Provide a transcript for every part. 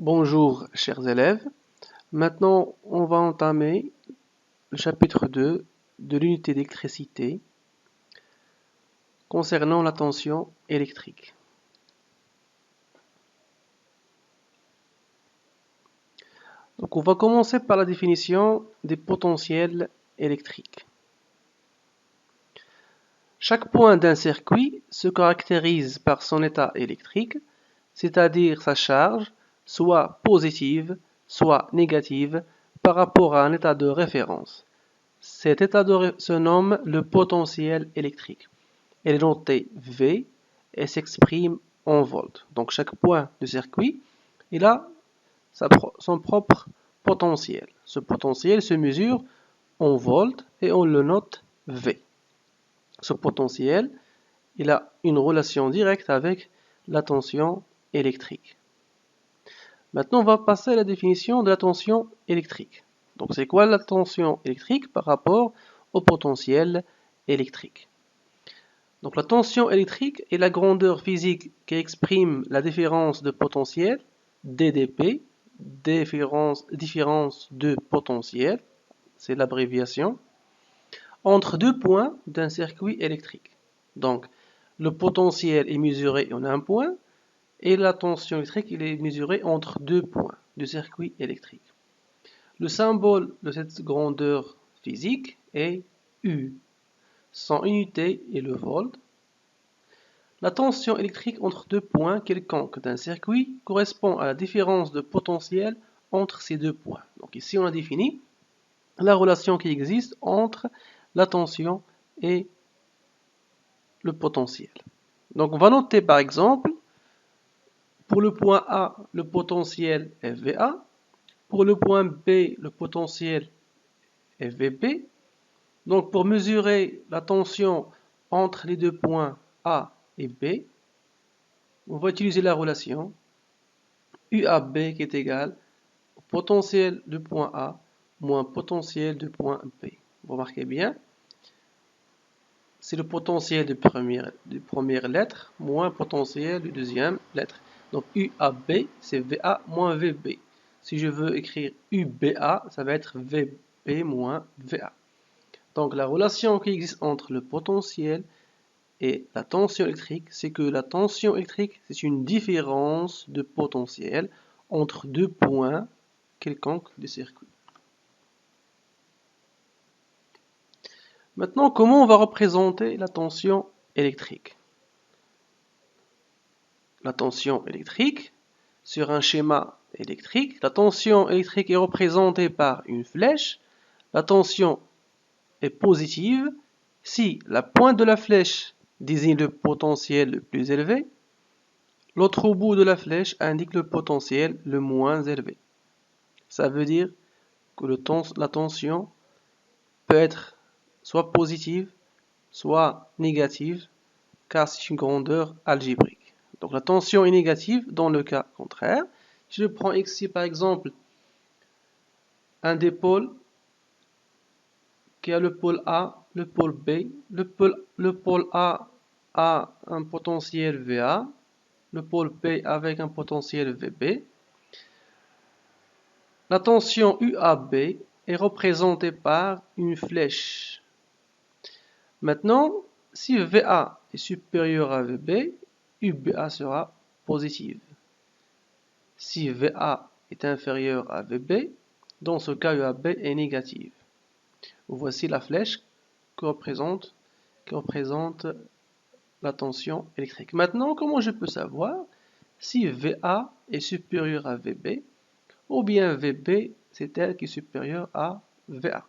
Bonjour chers élèves, maintenant on va entamer le chapitre 2 de l'unité d'électricité concernant la tension électrique. Donc on va commencer par la définition des potentiels électriques. Chaque point d'un circuit se caractérise par son état électrique, c'est-à-dire sa charge, soit positive, soit négative, par rapport à un état de référence. Cet état se nomme le potentiel électrique. Elle est notée V et s'exprime en volts. Donc chaque point du circuit, il a son propre potentiel. Ce potentiel se mesure en volts et on le note V. Ce potentiel, il a une relation directe avec la tension électrique. Maintenant, on va passer à la définition de la tension électrique. Donc, c'est quoi la tension électrique par rapport au potentiel électrique? Donc, la tension électrique est la grandeur physique qui exprime la différence de potentiel, DDP, différence de potentiel, c'est l'abréviation, entre deux points d'un circuit électrique. Donc, le potentiel est mesuré en un point, et la tension électrique est mesurée entre deux points du circuit électrique. Le symbole de cette grandeur physique est U. Son unité est le volt. La tension électrique entre deux points quelconques d'un circuit correspond à la différence de potentiel entre ces deux points. Donc ici on a défini la relation qui existe entre la tension et le potentiel. Donc on va noter par exemple, pour le point A, le potentiel est VA. Pour le point B, le potentiel est VB. Donc pour mesurer la tension entre les deux points A et B, on va utiliser la relation UAB qui est égale au potentiel du point A moins potentiel du point B. Vous remarquez bien, c'est le potentiel de première lettre moins potentiel de deuxième lettre. Donc UAB, c'est VA moins VB. Si je veux écrire UBA, ça va être VB moins VA. Donc la relation qui existe entre le potentiel et la tension électrique, c'est que la tension électrique, c'est une différence de potentiel entre deux points quelconques du circuit. Maintenant, comment on va représenter la tension électrique? La tension électrique, sur un schéma électrique, la tension électrique est représentée par une flèche. La tension est positive si la pointe de la flèche désigne le potentiel le plus élevé. L'autre bout de la flèche indique le potentiel le moins élevé. Ça veut dire que la tension peut être soit positive, soit négative, car c'est une grandeur algébrique. Donc la tension est négative dans le cas contraire. Si je prends ici par exemple un des pôles qui a le pôle A, le pôle B, le pôle A a un potentiel VA, le pôle B avec un potentiel VB. La tension UAB est représentée par une flèche. Maintenant, si VA est supérieur à VB, UBA sera positive. Si VA est inférieur à VB, dans ce cas UAB est négative. Voici la flèche qui représente la tension électrique. Maintenant, comment je peux savoir si VA est supérieur à VB ou bien VB c'est elle qui est supérieure à VA?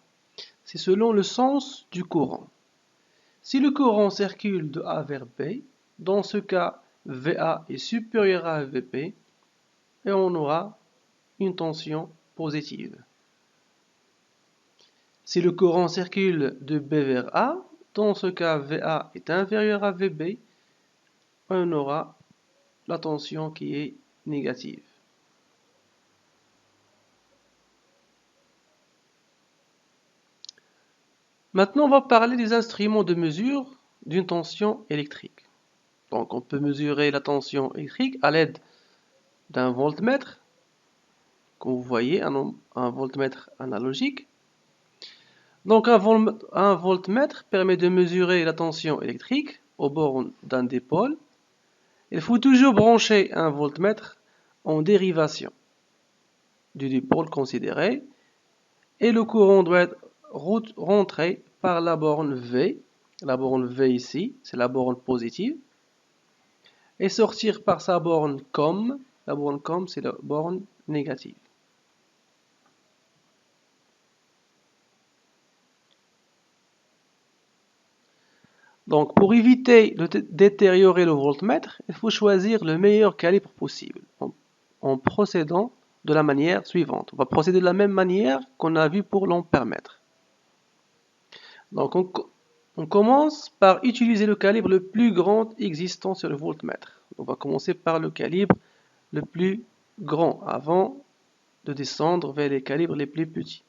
C'est selon le sens du courant. Si le courant circule de A vers B, dans ce cas, VA est supérieur à VB et on aura une tension positive. Si le courant circule de B vers A, dans ce cas, VA est inférieur à VB, on aura la tension qui est négative. Maintenant, on va parler des instruments de mesure d'une tension électrique. Donc, on peut mesurer la tension électrique à l'aide d'un voltmètre, comme vous voyez, un voltmètre analogique. Donc un voltmètre permet de mesurer la tension électrique aux bornes d'un dipôle. Il faut toujours brancher un voltmètre en dérivation du dipôle considéré et le courant doit être rentré par la borne V. La borne V ici, c'est la borne positive. Et sortir par sa borne COM. La borne COM, c'est la borne négative. Donc, pour éviter de détériorer le voltmètre, il faut choisir le meilleur calibre possible en procédant de la manière suivante. On va procéder de la même manière qu'on a vu pour l'ampèremètre. Donc, on commence par utiliser le calibre le plus grand existant sur le voltmètre. On va commencer par le calibre le plus grand avant de descendre vers les calibres les plus petits.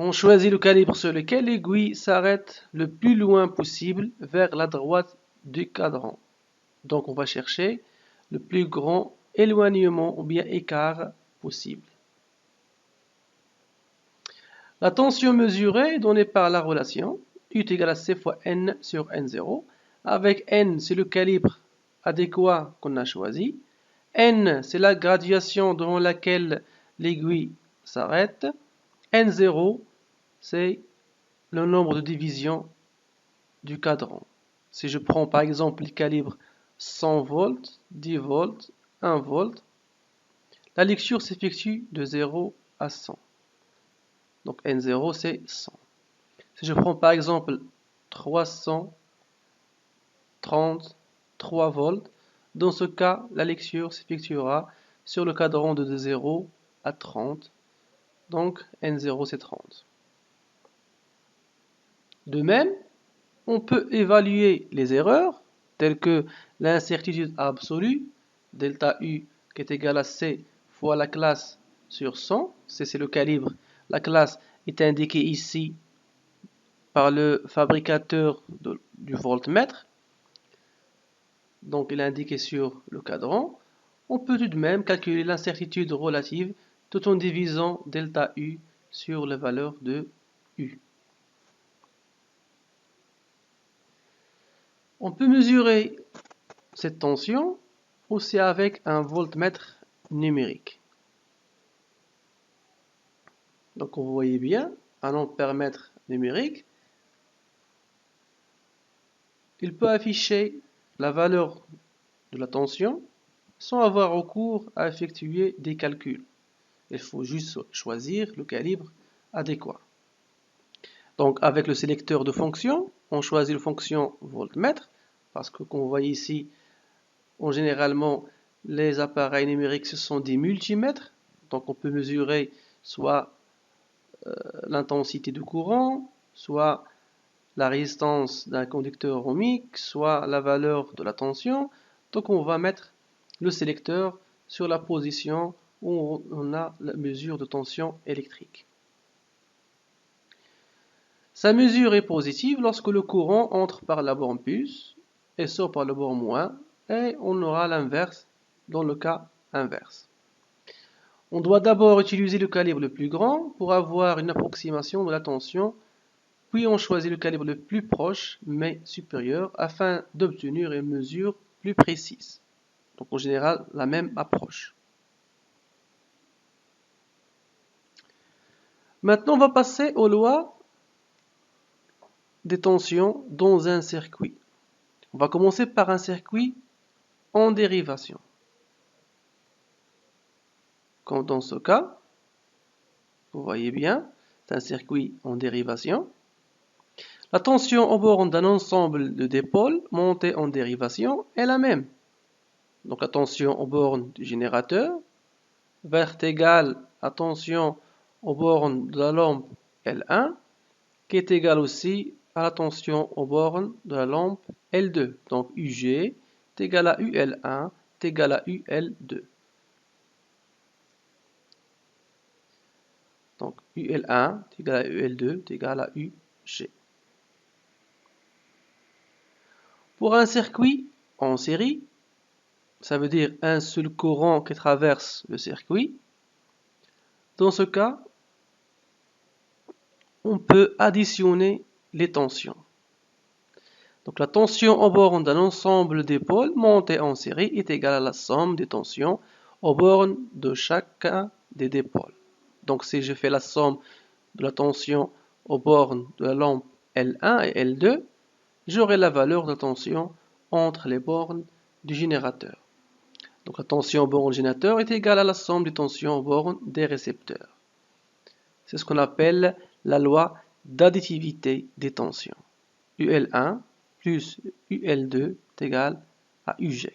On choisit le calibre sur lequel l'aiguille s'arrête le plus loin possible vers la droite du cadran. Donc on va chercher le plus grand éloignement ou bien écart possible. La tension mesurée est donnée par la relation U est égal à C fois N sur N0. Avec N, c'est le calibre adéquat qu'on a choisi. N, c'est la graduation devant laquelle l'aiguille s'arrête. N0, c'est le nombre de divisions du cadran. Si je prends par exemple les calibres 100 volts, 10 volts, 1 volt, la lecture s'effectue de 0 à 100. Donc N0 c'est 100. Si je prends par exemple 333 volts, dans ce cas, la lecture s'effectuera sur le cadran de 0 à 30. Donc N0 c'est 30. De même, on peut évaluer les erreurs, telles que l'incertitude absolue, delta U qui est égal à C fois la classe sur 100, c'est le calibre. La classe est indiquée ici par le fabricateur du voltmètre, donc il est indiqué sur le cadran. On peut tout de même calculer l'incertitude relative tout en divisant delta U sur la valeur de U. On peut mesurer cette tension aussi avec un voltmètre numérique. Donc vous voyez bien, un ampèremètre numérique, il peut afficher la valeur de la tension sans avoir recours à effectuer des calculs. Il faut juste choisir le calibre adéquat. Donc avec le sélecteur de fonction, on choisit la fonction voltmètre, parce que comme vous voyez ici, généralement les appareils numériques ce sont des multimètres, donc on peut mesurer soit l'intensité du courant, soit la résistance d'un conducteur ohmique, soit la valeur de la tension. Donc on va mettre le sélecteur sur la position où on a la mesure de tension électrique. Sa mesure est positive lorsque le courant entre par la borne plus et sort par la borne moins, et on aura l'inverse dans le cas inverse. On doit d'abord utiliser le calibre le plus grand pour avoir une approximation de la tension, puis on choisit le calibre le plus proche mais supérieur afin d'obtenir une mesure plus précise. Donc en général, la même approche. Maintenant, on va passer aux lois des tensions dans un circuit. On va commencer par un circuit en dérivation. Comme dans ce cas, vous voyez bien, c'est un circuit en dérivation. La tension aux bornes d'un ensemble de dipôles montés en dérivation est la même. Donc la tension aux bornes du générateur va être égale à la tension aux bornes de la lampe L1, qui est égale aussi à la tension aux bornes de la lampe L2. Donc UG est égal à UL1 est égal à UL2. Donc UL1 est égal à UL2 est égal à UG. Pour un circuit en série, ça veut dire un seul courant qui traverse le circuit. Dans ce cas, on peut additionner les tensions. Donc la tension aux bornes d'un ensemble des pôles montés en série est égale à la somme des tensions aux bornes de chacun des dipôles. Donc si je fais la somme de la tension aux bornes de la lampe L1 et L2, j'aurai la valeur de tension entre les bornes du générateur. Donc la tension aux bornes du générateur est égale à la somme des tensions aux bornes des récepteurs. C'est ce qu'on appelle la loi d'additivité des tensions. UL1 plus UL2 est égal à UG.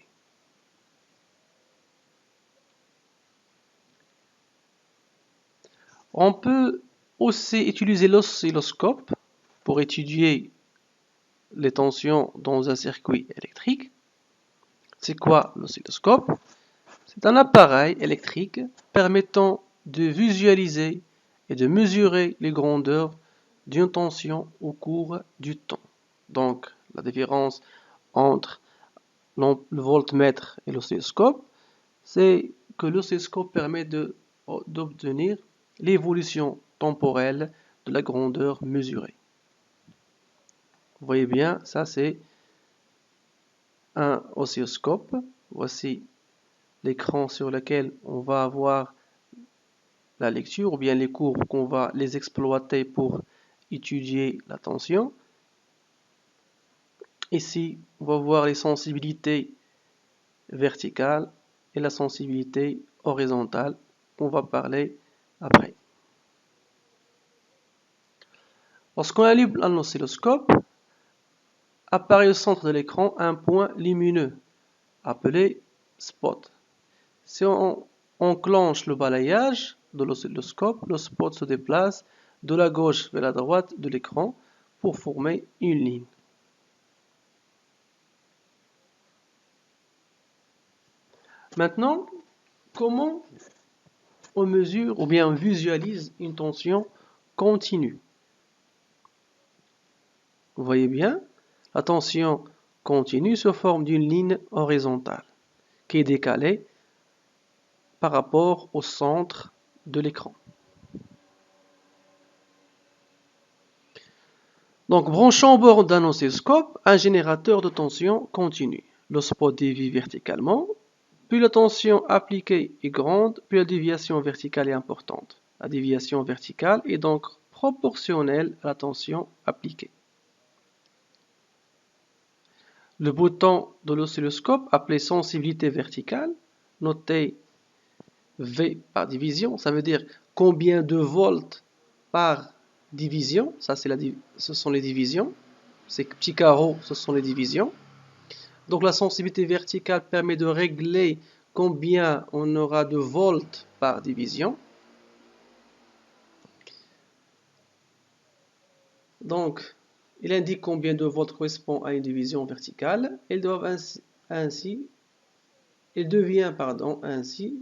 On peut aussi utiliser l'oscilloscope pour étudier les tensions dans un circuit électrique. C'est quoi l'oscilloscope? C'est un appareil électrique permettant de visualiser et de mesurer les grandeurs d'une tension au cours du temps. Donc, la différence entre le voltmètre et l'oscilloscope, c'est que l'oscilloscope permet d'obtenir l'évolution temporelle de la grandeur mesurée. Vous voyez bien, ça c'est un oscilloscope. Voici l'écran sur lequel on va avoir la lecture ou bien les courbes qu'on va les exploiter pour étudier la tension. Ici, on va voir les sensibilités verticales et la sensibilité horizontale qu'on va parler après. Lorsqu'on allume un oscilloscope, apparaît au centre de l'écran un point lumineux appelé spot. Si on enclenche le balayage de l'oscilloscope, le spot se déplace de la gauche vers la droite de l'écran pour former une ligne. Maintenant, comment on mesure ou bien on visualise une tension continue? Vous voyez bien, la tension continue se forme d'une ligne horizontale qui est décalée par rapport au centre de l'écran. Donc, branchons au bord d'un oscilloscope un générateur de tension continue. Le spot dévie verticalement. Plus la tension appliquée est grande, plus la déviation verticale est importante. La déviation verticale est donc proportionnelle à la tension appliquée. Le bouton de l'oscilloscope, appelé sensibilité verticale, noté V par division, ça veut dire combien de volts par division. Ça, ce sont les divisions. Ces petits carreaux, ce sont les divisions. Donc la sensibilité verticale permet de régler combien on aura de volts par division. Donc, il indique combien de volts correspond à une division verticale. Il devient ainsi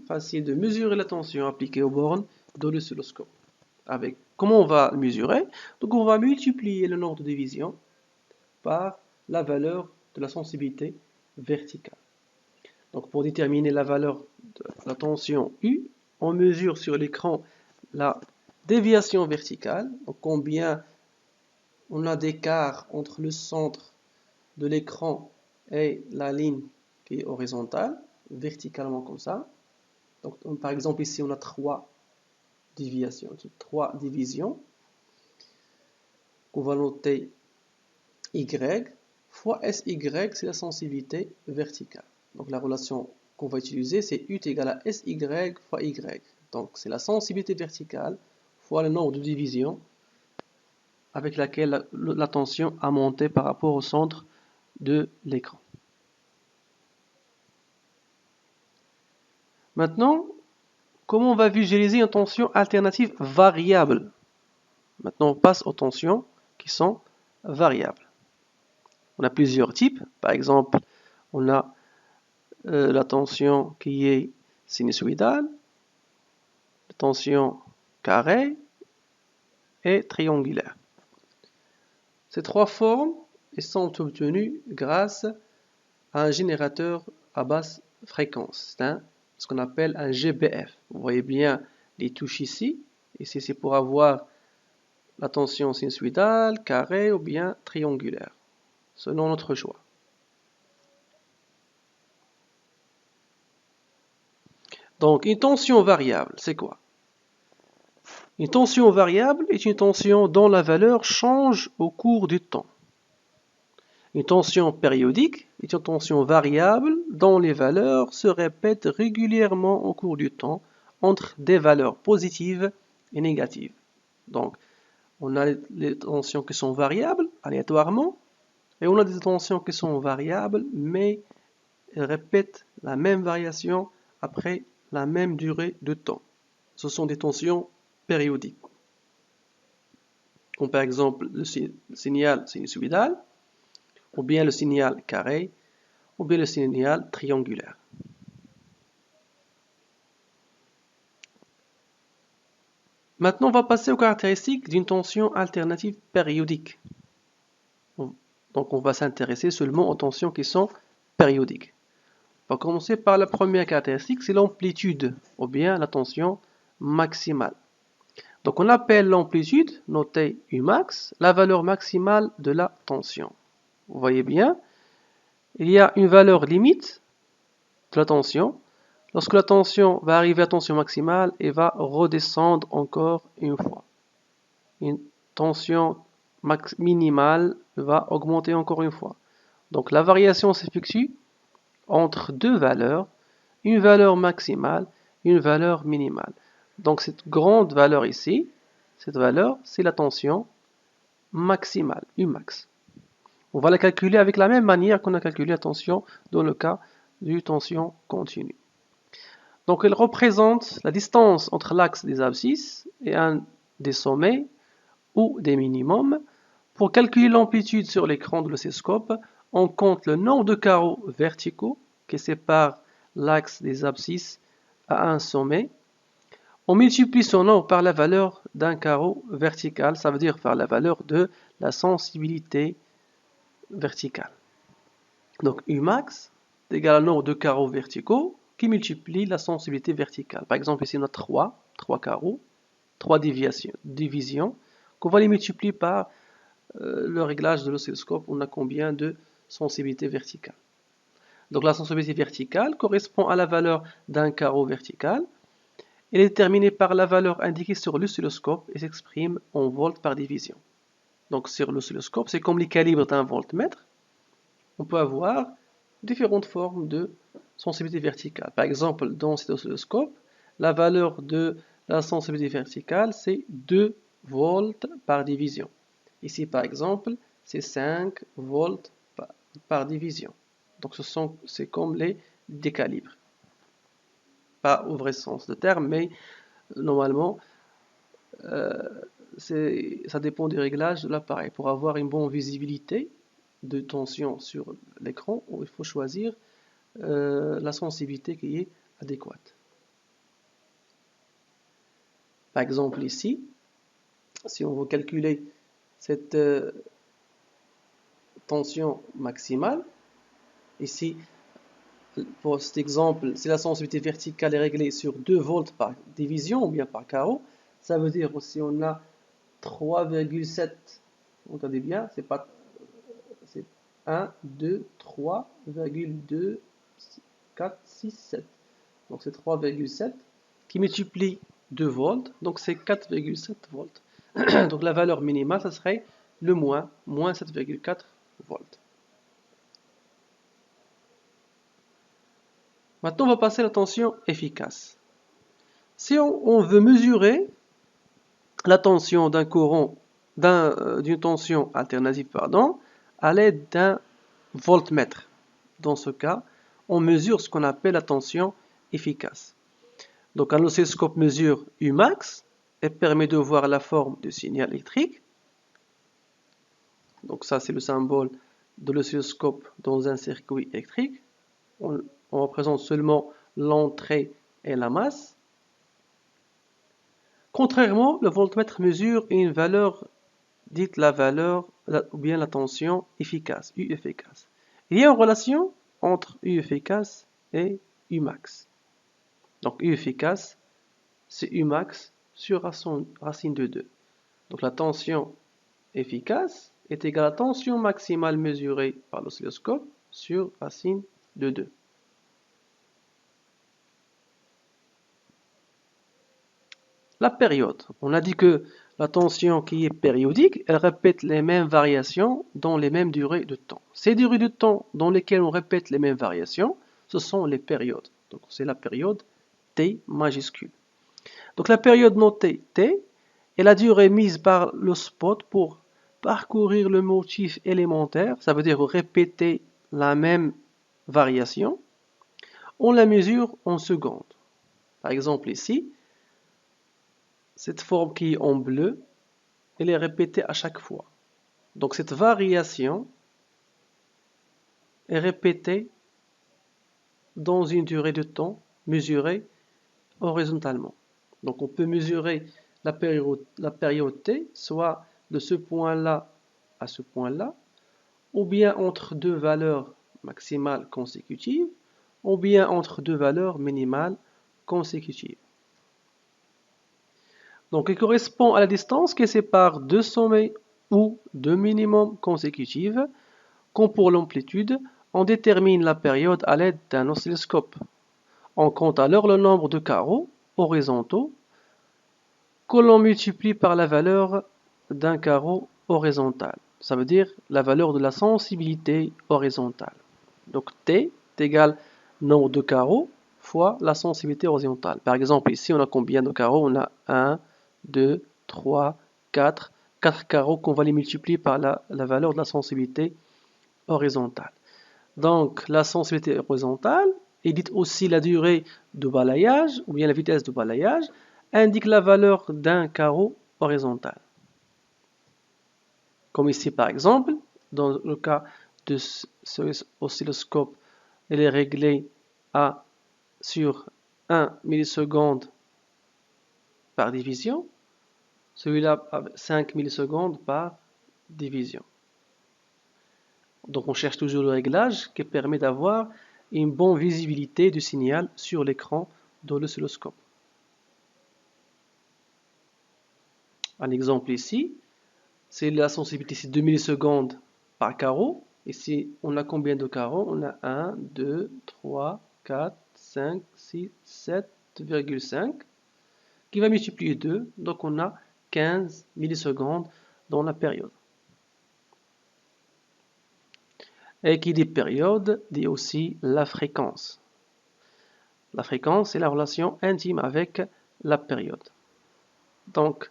facile de mesurer la tension appliquée aux bornes de l'oscilloscope. Comment on va mesurer? Donc on va multiplier le nombre de divisions par la valeur de la sensibilité verticale. Donc pour déterminer la valeur de la tension U, on mesure sur l'écran la déviation verticale, donc combien on a d'écart entre le centre de l'écran et la ligne qui est horizontale, verticalement comme ça. Donc par exemple ici on a 3 divisions. On va noter Y fois SY, c'est la sensibilité verticale. Donc la relation qu'on va utiliser, c'est U est égal à SY fois Y. Donc c'est la sensibilité verticale fois le nombre de divisions avec laquelle la tension a monté par rapport au centre de l'écran. Maintenant, comment on va visualiser une tension alternative variable? Maintenant, on passe aux tensions qui sont variables. On a plusieurs types. Par exemple, on a la tension qui est sinusoïdale, la tension carrée et triangulaire. Ces trois formes sont obtenues grâce à un générateur à basse fréquence. C'est ce qu'on appelle un GBF. Vous voyez bien les touches ici. Ici, c'est pour avoir la tension sinusoïdale, carrée ou bien triangulaire, selon notre choix. Donc, une tension variable, c'est quoi? Une tension variable est une tension dont la valeur change au cours du temps. Une tension périodique est une tension variable dont les valeurs se répètent régulièrement au cours du temps entre des valeurs positives et négatives. Donc, on a les tensions qui sont variables aléatoirement et on a des tensions qui sont variables mais elles répètent la même variation après la même durée de temps. Ce sont des tensions périodiques. Comme par exemple le signal sinusoïdal, ou bien le signal carré, ou bien le signal triangulaire. Maintenant, on va passer aux caractéristiques d'une tension alternative périodique. Donc, on va s'intéresser seulement aux tensions qui sont périodiques. On va commencer par la première caractéristique, c'est l'amplitude, ou bien la tension maximale. Donc, on appelle l'amplitude, notée Umax, la valeur maximale de la tension. Vous voyez bien, il y a une valeur limite de la tension. Lorsque la tension va arriver à tension maximale, elle va redescendre encore une fois. Une tension minimale va augmenter encore une fois. Donc la variation s'effectue entre deux valeurs, une valeur maximale et une valeur minimale. Donc cette grande valeur ici, cette valeur, c'est la tension maximale, Umax. On va la calculer avec la même manière qu'on a calculé la tension dans le cas d'une tension continue. Donc elle représente la distance entre l'axe des abscisses et un des sommets ou des minimums. Pour calculer l'amplitude sur l'écran de l'oscilloscope, on compte le nombre de carreaux verticaux qui séparent l'axe des abscisses à un sommet. On multiplie son nombre par la valeur d'un carreau vertical, ça veut dire par la valeur de la sensibilité verticale. Donc Umax est égal au nombre de carreaux verticaux qui multiplie la sensibilité verticale. Par exemple, ici on a 3 carreaux, 3 divisions, qu'on va les multiplier par le réglage de l'oscilloscope. On a combien de sensibilité verticale? Donc la sensibilité verticale correspond à la valeur d'un carreau vertical. Elle est déterminée par la valeur indiquée sur l'oscilloscope et s'exprime en volts par division. Donc sur l'oscilloscope, c'est comme les calibres d'un voltmètre. On peut avoir différentes formes de sensibilité verticale. Par exemple, dans cet oscilloscope, la valeur de la sensibilité verticale, c'est 2 volts par division. Ici, par exemple, c'est 5 volts par division. Donc, c'est comme les décalibres. Pas au vrai sens de terme, mais normalement, ça dépend du réglage de l'appareil. Pour avoir une bonne visibilité de tension sur l'écran, il faut choisir la sensibilité qui est adéquate. Par exemple ici, si on veut calculer cette tension maximale, ici pour cet exemple, si la sensibilité verticale est réglée sur 2 volts par division ou bien par carreau, ça veut dire si on a 3,7, regardez bien, c'est 1, 2, 3,2, 4, 6, 7. Donc c'est 3,7 qui multiplie 2 volts, donc c'est 4,7 volts. Donc la valeur minimale, ça serait le moins 7,4 volts. Maintenant, on va passer à la tension efficace. Si on veut mesurer la tension d'un courant, d'une tension alternative, à l'aide d'un voltmètre. Dans ce cas, on mesure ce qu'on appelle la tension efficace. Donc un oscilloscope mesure Umax et permet de voir la forme du signal électrique. Donc ça, c'est le symbole de l'oscilloscope dans un circuit électrique. On représente seulement l'entrée et la masse. Contrairement, le voltmètre mesure une valeur dite la valeur ou bien la tension efficace, U efficace. Il y a une relation entre U efficace et Umax. Donc U efficace, c'est Umax sur racine de 2. Donc la tension efficace est égale à la tension maximale mesurée par l'oscilloscope sur racine de 2. La période. On a dit que la tension qui est périodique, elle répète les mêmes variations dans les mêmes durées de temps. Ces durées de temps dans lesquelles on répète les mêmes variations, ce sont les périodes. Donc c'est la période T majuscule. Donc la période notée T est la durée mise par le spot pour parcourir le motif élémentaire, ça veut dire répéter la même variation. On la mesure en secondes. Par exemple ici, cette forme qui est en bleu, elle est répétée à chaque fois. Donc cette variation est répétée dans une durée de temps mesurée horizontalement. Donc on peut mesurer la période T, soit de ce point-là à ce point-là, ou bien entre deux valeurs maximales consécutives, ou bien entre deux valeurs minimales consécutives. Donc il correspond à la distance qui sépare deux sommets ou deux minimums consécutifs. Comme pour l'amplitude, on détermine la période à l'aide d'un oscilloscope. On compte alors le nombre de carreaux horizontaux que l'on multiplie par la valeur d'un carreau horizontal. Ça veut dire la valeur de la sensibilité horizontale. Donc T est égal nombre de carreaux fois la sensibilité horizontale. Par exemple, ici, on a combien de carreaux? On a 1, 2, 3, 4. 4 carreaux qu'on va les multiplier par la valeur de la sensibilité horizontale. Donc, la sensibilité horizontale est dite aussi la durée de balayage, ou bien la vitesse de balayage, indique la valeur d'un carreau horizontal. Comme ici par exemple, dans le cas de ce oscilloscope, il est réglé sur 1 milliseconde par division, celui-là 5 millisecondes par division. Donc on cherche toujours le réglage qui permet d'avoir une bonne visibilité du signal sur l'écran de l'oscilloscope. Un exemple ici, c'est la sensibilité, c'est 2 millisecondes par carreau. Ici, on a combien de carreaux? On a 1, 2, 3, 4, 5, 6, 7,5 qui va multiplier 2. Donc on a 15 millisecondes dans la période. Et qui dit période, dit aussi la fréquence. La fréquence est la relation intime avec la période. Donc,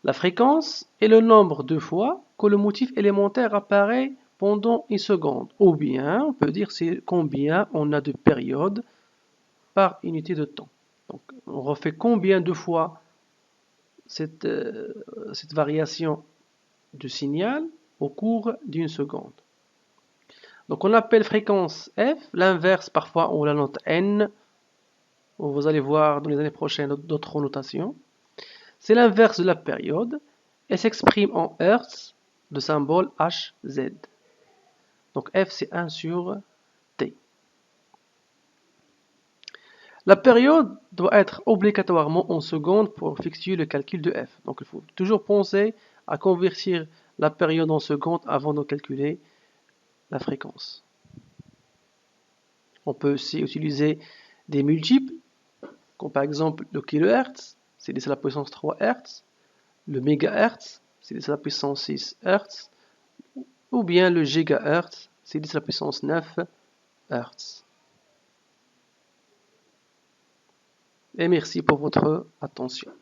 la fréquence est le nombre de fois que le motif élémentaire apparaît pendant une seconde. Ou bien, on peut dire c'est combien on a de périodes par unité de temps. Donc, on refait combien de fois cette variation du signal au cours d'une seconde. Donc, on appelle fréquence f, l'inverse parfois on la note n. Vous allez voir dans les années prochaines d'autres notations. C'est l'inverse de la période et s'exprime en Hertz de symbole Hz. Donc F c'est 1 sur T. La période doit être obligatoirement en secondes pour effectuer le calcul de F. Donc il faut toujours penser à convertir la période en secondes avant de calculer la fréquence. On peut aussi utiliser des multiples, comme par exemple le kHz, c'est 10 à la puissance 3 Hz, le mégahertz, c'est 10 à la puissance 6 Hz, ou bien le gigahertz, c'est 10 à la puissance 9 Hz. Et merci pour votre attention.